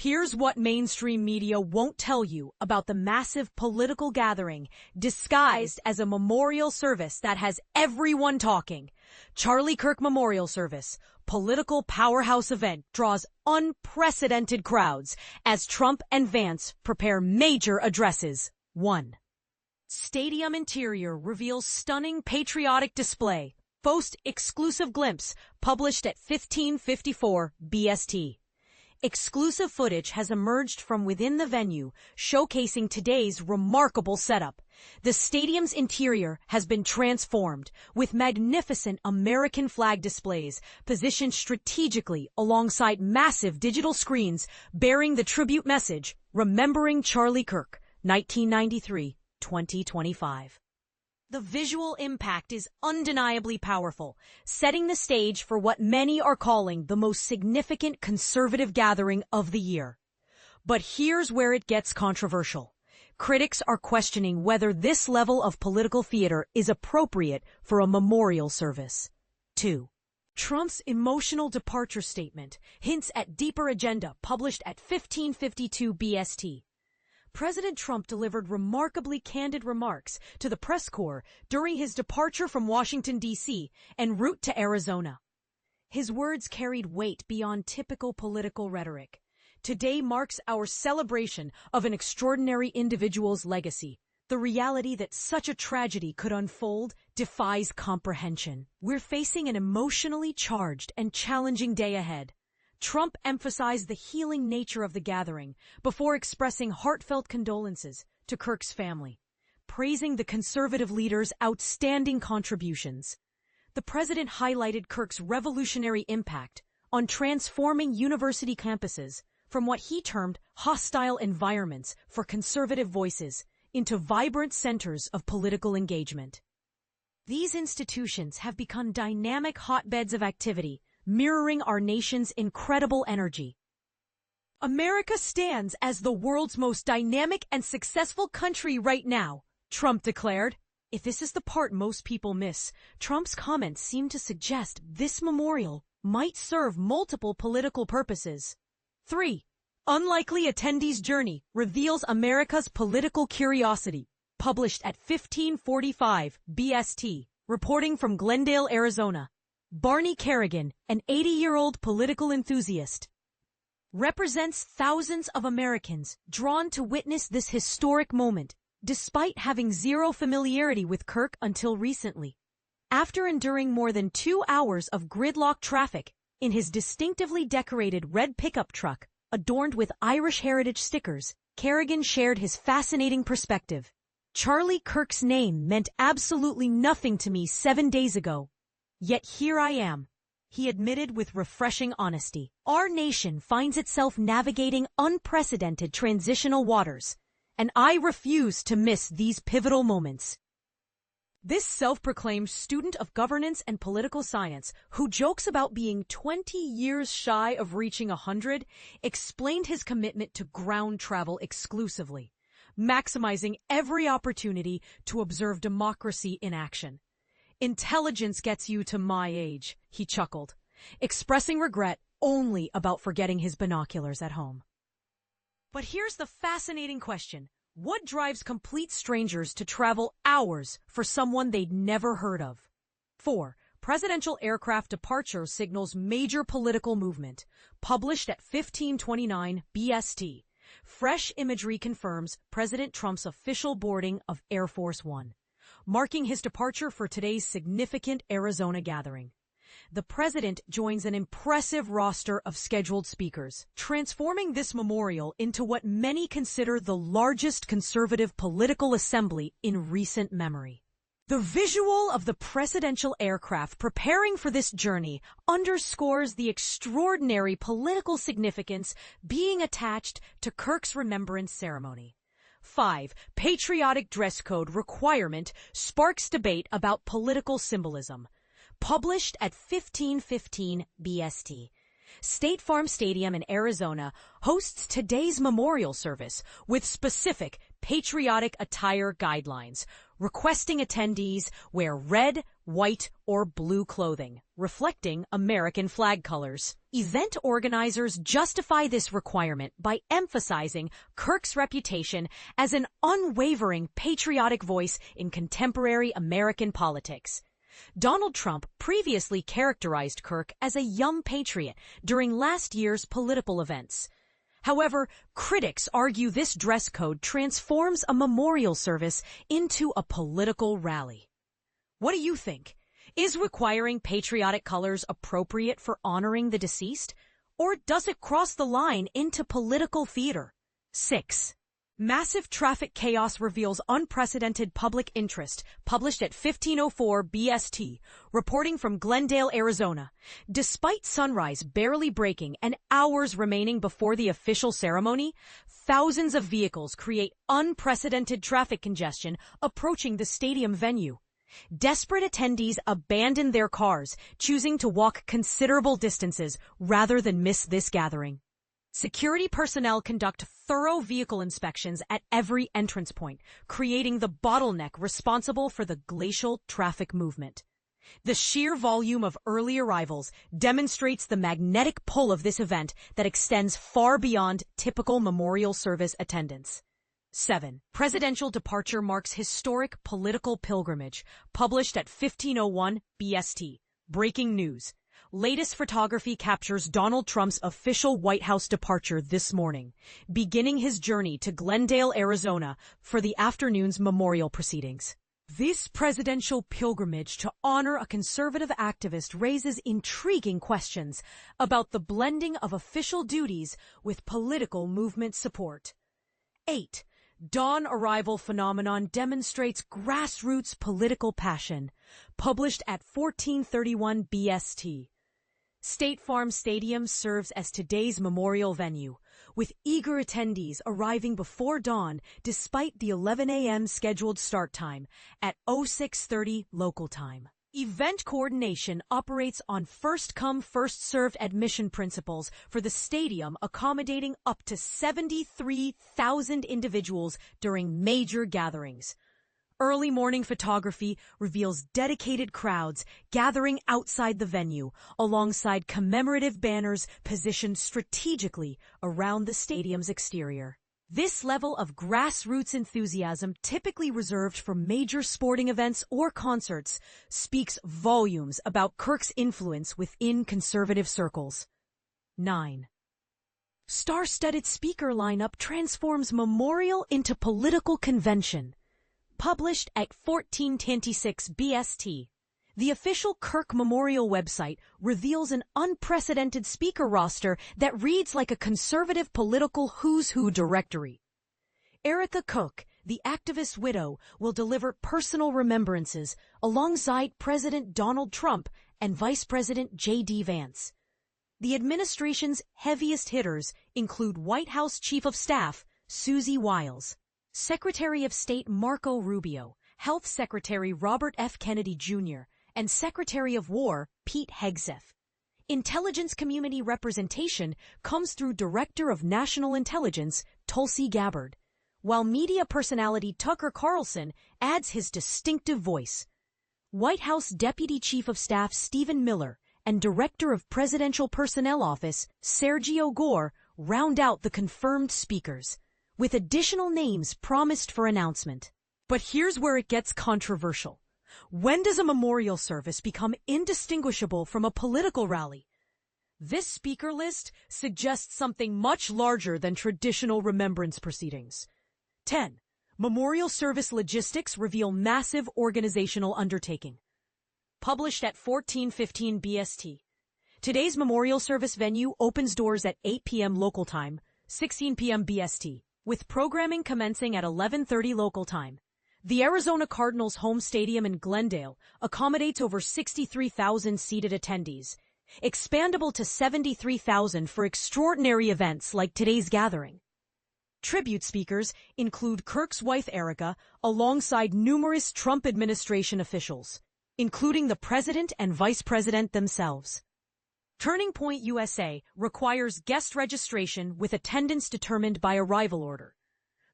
Here's what mainstream media won't tell you about the massive political gathering disguised as a memorial service that has everyone talking. Charlie Kirk Memorial Service, political powerhouse event, draws unprecedented crowds as Trump and Vance prepare major addresses. 1. Stadium interior reveals stunning patriotic display. Post exclusive glimpse published at 15:54 BST. Exclusive footage has emerged from within the venue, showcasing today's remarkable setup. The stadium's interior has been transformed, with magnificent American flag displays positioned strategically alongside massive digital screens bearing the tribute message, Remembering Charlie Kirk, 1993-2025. The visual impact is undeniably powerful, setting the stage for what many are calling the most significant conservative gathering of the year. But here's where it gets controversial. Critics are questioning whether this level of political theater is appropriate for a memorial service. 2. Trump's emotional departure statement hints at deeper agenda published at 15:52 BST. President Trump delivered remarkably candid remarks to the press corps during his departure from Washington, D.C. en route to Arizona. His words carried weight beyond typical political rhetoric. Today marks our celebration of an extraordinary individual's legacy. The reality that such a tragedy could unfold defies comprehension. We're facing an emotionally charged and challenging day ahead. Trump emphasized the healing nature of the gathering before expressing heartfelt condolences to Kirk's family, praising the conservative leader's outstanding contributions. The president highlighted Kirk's revolutionary impact on transforming university campuses from what he termed hostile environments for conservative voices into vibrant centers of political engagement. These institutions have become dynamic hotbeds of activity, mirroring our nation's incredible energy. America stands as the world's most dynamic and successful country right now, Trump declared. If this is the part most people miss, Trump's comments seem to suggest this memorial might serve multiple political purposes. 3. Unlikely attendees' journey reveals America's political curiosity, published at 15:45 BST, reporting from Glendale, Arizona. Barney Kerrigan, an 80-year-old political enthusiast, represents thousands of Americans drawn to witness this historic moment, despite having zero familiarity with Kirk until recently. After enduring more than 2 hours of gridlock traffic in his distinctively decorated red pickup truck, adorned with Irish heritage stickers, Kerrigan shared his fascinating perspective. Charlie Kirk's name meant absolutely nothing to me 7 days ago. Yet here I am, he admitted with refreshing honesty. Our nation finds itself navigating unprecedented transitional waters, and I refuse to miss these pivotal moments. This self-proclaimed student of governance and political science, who jokes about being 20 years shy of reaching 100, explained his commitment to ground travel exclusively, maximizing every opportunity to observe democracy in action. Intelligence gets you to my age, he chuckled, expressing regret only about forgetting his binoculars at home. But here's the fascinating question. What drives complete strangers to travel hours for someone they'd never heard of? 4. Presidential aircraft departure signals major political movement, published at 15:29 BST. Fresh imagery confirms President Trump's official boarding of Air Force One, marking his departure for today's significant Arizona gathering. The president joins an impressive roster of scheduled speakers, transforming this memorial into what many consider the largest conservative political assembly in recent memory. The visual of the presidential aircraft preparing for this journey underscores the extraordinary political significance being attached to Kirk's remembrance ceremony. 5. Patriotic dress code requirement sparks debate about political symbolism. Published at 15:15 BST. State Farm Stadium in Arizona hosts today's memorial service with specific patriotic attire guidelines, requesting attendees wear red, white, or blue clothing, reflecting American flag colors. Event organizers justify this requirement by emphasizing Kirk's reputation as an unwavering patriotic voice in contemporary American politics. Donald Trump previously characterized Kirk as a young patriot during last year's political events. However, critics argue this dress code transforms a memorial service into a political rally. What do you think? Is requiring patriotic colors appropriate for honoring the deceased? Or does it cross the line into political theater? 6. Massive traffic chaos reveals unprecedented public interest, published at 15:04 BST, reporting from Glendale, Arizona. Despite sunrise barely breaking and hours remaining before the official ceremony, thousands of vehicles create unprecedented traffic congestion approaching the stadium venue. Desperate attendees abandon their cars, choosing to walk considerable distances rather than miss this gathering. Security personnel conduct thorough vehicle inspections at every entrance point, creating the bottleneck responsible for the glacial traffic movement. The sheer volume of early arrivals demonstrates the magnetic pull of this event that extends far beyond typical memorial service attendance. 7. Presidential departure marks historic political pilgrimage, published at 15:01 BST. Breaking news. Latest photography captures Donald Trump's official White House departure this morning, beginning his journey to Glendale, Arizona for the afternoon's memorial proceedings. This presidential pilgrimage to honor a conservative activist raises intriguing questions about the blending of official duties with political movement support. 8. Dawn arrival phenomenon demonstrates grassroots political passion, published at 14:31 BST. State Farm Stadium serves as today's memorial venue, with eager attendees arriving before dawn despite the 11 a.m. scheduled start time at 06:30 local time. Event coordination operates on first-come, first-served admission principles for the stadium, accommodating up to 73,000 individuals during major gatherings. Early morning photography reveals dedicated crowds gathering outside the venue, alongside commemorative banners positioned strategically around the stadium's exterior. This level of grassroots enthusiasm, typically reserved for major sporting events or concerts, speaks volumes about Kirk's influence within conservative circles. 9. Star-studded speaker lineup transforms memorial into political convention. Published at 14:26 BST. The official Kirk Memorial website reveals an unprecedented speaker roster that reads like a conservative political who's who directory. Erica Cook, the activist widow, will deliver personal remembrances alongside President Donald Trump and Vice President JD Vance. The administration's heaviest hitters include White House Chief of Staff Susie Wiles, Secretary of State Marco Rubio, Health Secretary Robert F. Kennedy Jr., and Secretary of War Pete Hegseth. Intelligence community representation comes through Director of National Intelligence Tulsi Gabbard, while media personality Tucker Carlson adds his distinctive voice. White House Deputy Chief of Staff Stephen Miller and Director of Presidential Personnel Office Sergio Gore round out the confirmed speakers, with additional names promised for announcement. But here's where it gets controversial. When does a memorial service become indistinguishable from a political rally? This speaker list suggests something much larger than traditional remembrance proceedings. 10. Memorial service logistics reveal massive organizational undertaking. Published at 14:15 BST. Today's memorial service venue opens doors at 8 p.m. local time, 16 p.m. BST, with programming commencing at 11:30 local time. The Arizona Cardinals' home stadium in Glendale accommodates over 63,000 seated attendees, expandable to 73,000 for extraordinary events like today's gathering. Tribute speakers include Kirk's wife Erica, alongside numerous Trump administration officials, including the president and vice president themselves. Turning Point USA requires guest registration with attendance determined by arrival order.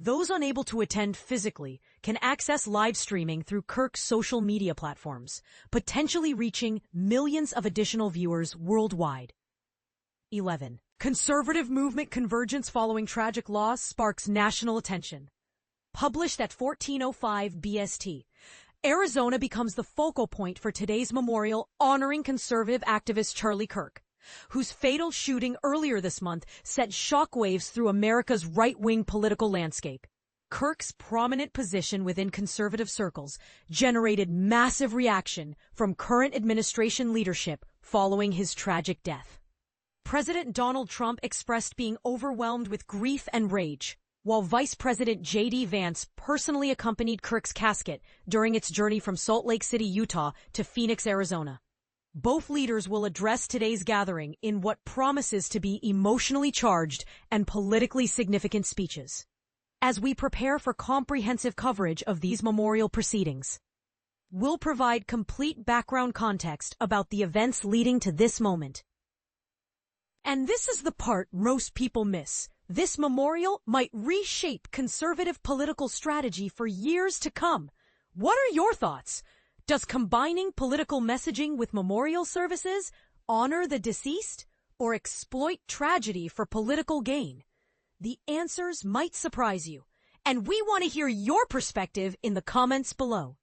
Those unable to attend physically can access live streaming through Kirk's social media platforms, potentially reaching millions of additional viewers worldwide. 11. Conservative movement convergence following tragic loss sparks national attention. Published at 14:05 BST, Arizona becomes the focal point for today's memorial honoring conservative activist Charlie Kirk, whose fatal shooting earlier this month sent shockwaves through America's right-wing political landscape. Kirk's prominent position within conservative circles generated massive reaction from current administration leadership following his tragic death. President Donald Trump expressed being overwhelmed with grief and rage, while Vice President JD Vance personally accompanied Kirk's casket during its journey from Salt Lake City, Utah to Phoenix, Arizona. Both leaders will address today's gathering in what promises to be emotionally charged and politically significant speeches. As we prepare for comprehensive coverage of these memorial proceedings, we'll provide complete background context about the events leading to this moment. And this is the part most people miss. This memorial might reshape conservative political strategy for years to come. What are your thoughts? Does combining political messaging with memorial services honor the deceased or exploit tragedy for political gain? The answers might surprise you, and we want to hear your perspective in the comments below.